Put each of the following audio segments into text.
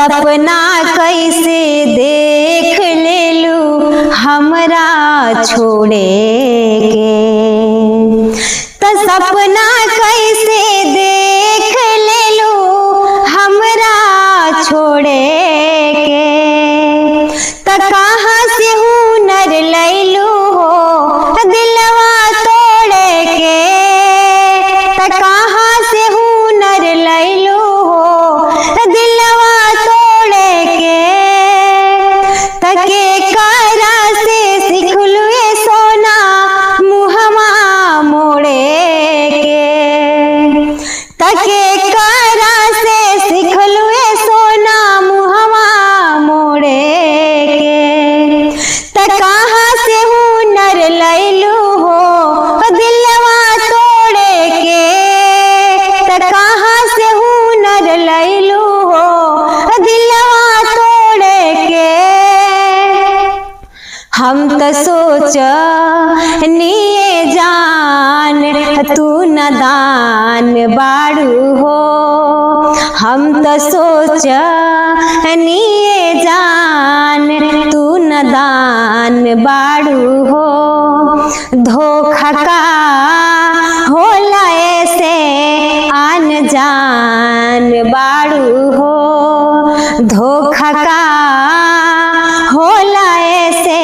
सपना कैसे देख लेलू हमरा छोड़े के, त सपना कैसे देख लेलू हमरा छोड़े के, त कहाँ से हुनर लैलू हो दिलवा तोड़े के, त कहाँ से हुनर लैलू हो दिलवा तोड़े के, तके करा से सिखलू सोना मुहवा मोड़े के, तके करा से सिखलू सोना मुहवा मोड़े के, त कहाँ से हुनर लैलू हो दिलवा तोड़े के, त कहाँ से हुनर लैलू हो दिलवा तोड़े के। हम त सोच निये जान तू नदान बाड़ू हो, हम त सोच निये जान तू नदान बाड़ू हो, धोखा का होला ऐसे आन जान बाड़ू हो, धोखा का होला ऐसे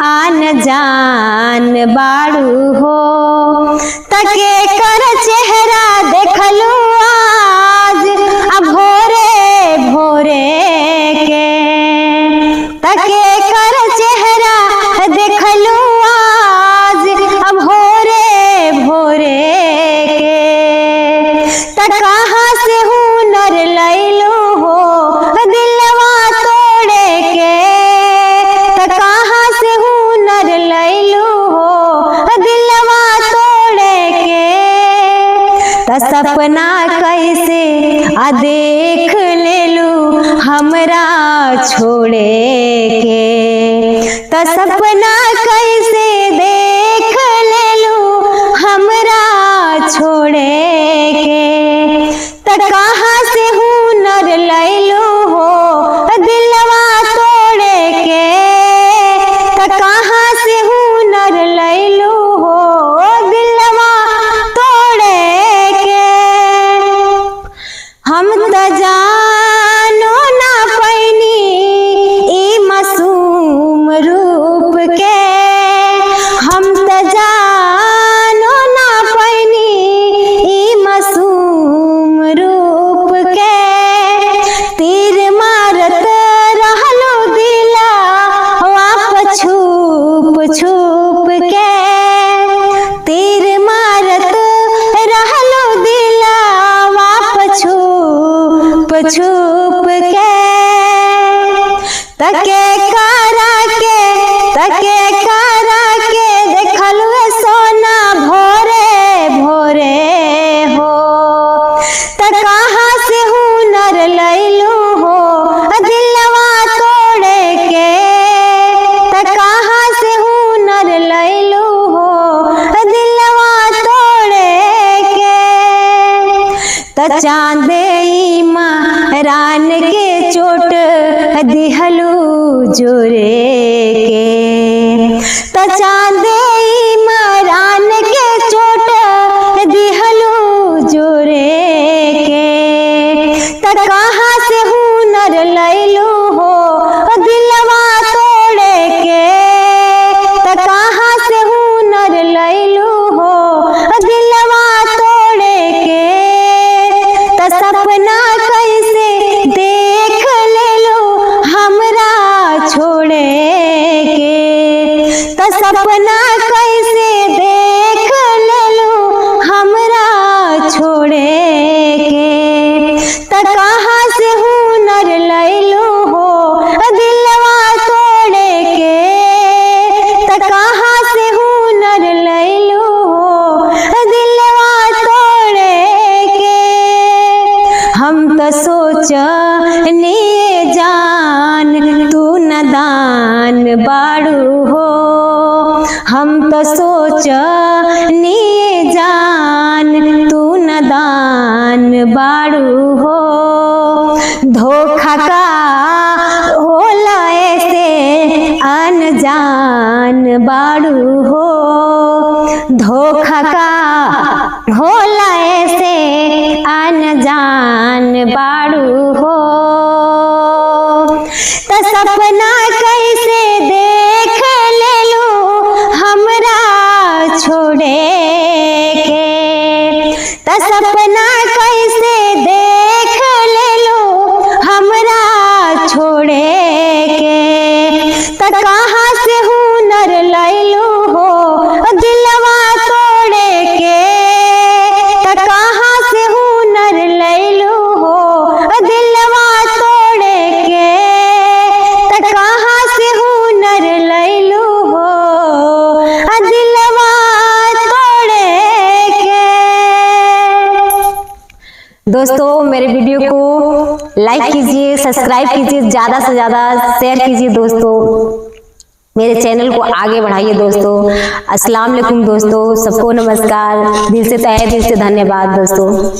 आन जान बाड़ू हो, तके कर चेहरा देखलू आज भोरे भोरे के, तके कर चेहरा देखलू आज भोरे भोरे के, त कहाँ से हुनर लैलू हो दिलवा तोड़े के, त कहाँ से हुनर लैलू हो दिलवा तोड़े के, त सपना कैसे देख लेलू हमरा छोड़े के, त सपना कैसे देख लेलू हमरा छोड़े के, त कहाँ से हुनर लैलू हो दिलवा तोड़े के, त कहाँ से हुनर लैलू हो दिलवा तोड़े के। हम त जानो ना पैनी ई मासूम रूप के, हम त जानो ना पैनी ई मासूम रूप के, तीर मारत रहलू दिला वाप छुप छुप के, तीर मारत रहलू दिला वाप छुप छुप के, तके करा के देखलू सोना भोरे भोरे हो, त कहाँ से हुनर लैलू हो दिलवा तोड़े के, त कहाँ से हुनर लैलू हो दिलवा तोड़े के, त चांदे रान के चोट दिहलू जोरे के, त चांदे रान के चोट दिहलू जोरे के, त कहाँ से हुनर लैलू हो दिलवा तोड़े के, त कहाँ से हुनर लैलू हो दिलवा तोड़े के, त सपना कैसे देख लेलू हमरा छोड़े के, त सपना कैसे देख लेलू हमरा छोड़े के, त कहाँ से हुनर लैलू हो दिलवा तोड़े के, त कहाँ से हुनर लैलू हो दिलवा तोड़े के। हम त सोच निये जान तू नदान बाड़ू हो, हम त सोच निये जान तू नदान बाड़ू हो, धोखा धोखा का होला ऐसे अनजान बाड़ू हो, धोखा का होला ऐसे अनजान बाड़ू हो। त सपना कैसे देख लेलू हमरा छोड़े के, त सपना कैसे देख लेलू हमरा छोड़े के। त कहाँ से हुनर लैलू हो दिलवा तोड़े के, त कहाँ से हुनर लैलू हो दिलवा तोड़े के, त कहाँ से हुनर लैलू हो दिलवा तोड़े के। दोस्तों मेरे वीडियो को लाइक कीजिए, सब्सक्राइब कीजिए, ज़्यादा से ज़्यादा शेयर कीजिए दोस्तों, मेरे चैनल को आगे बढ़ाइए दोस्तों। अस्सलाम वालेकुम दोस्तों, सबको नमस्कार, दिल से तहे दिल से धन्यवाद दोस्तों।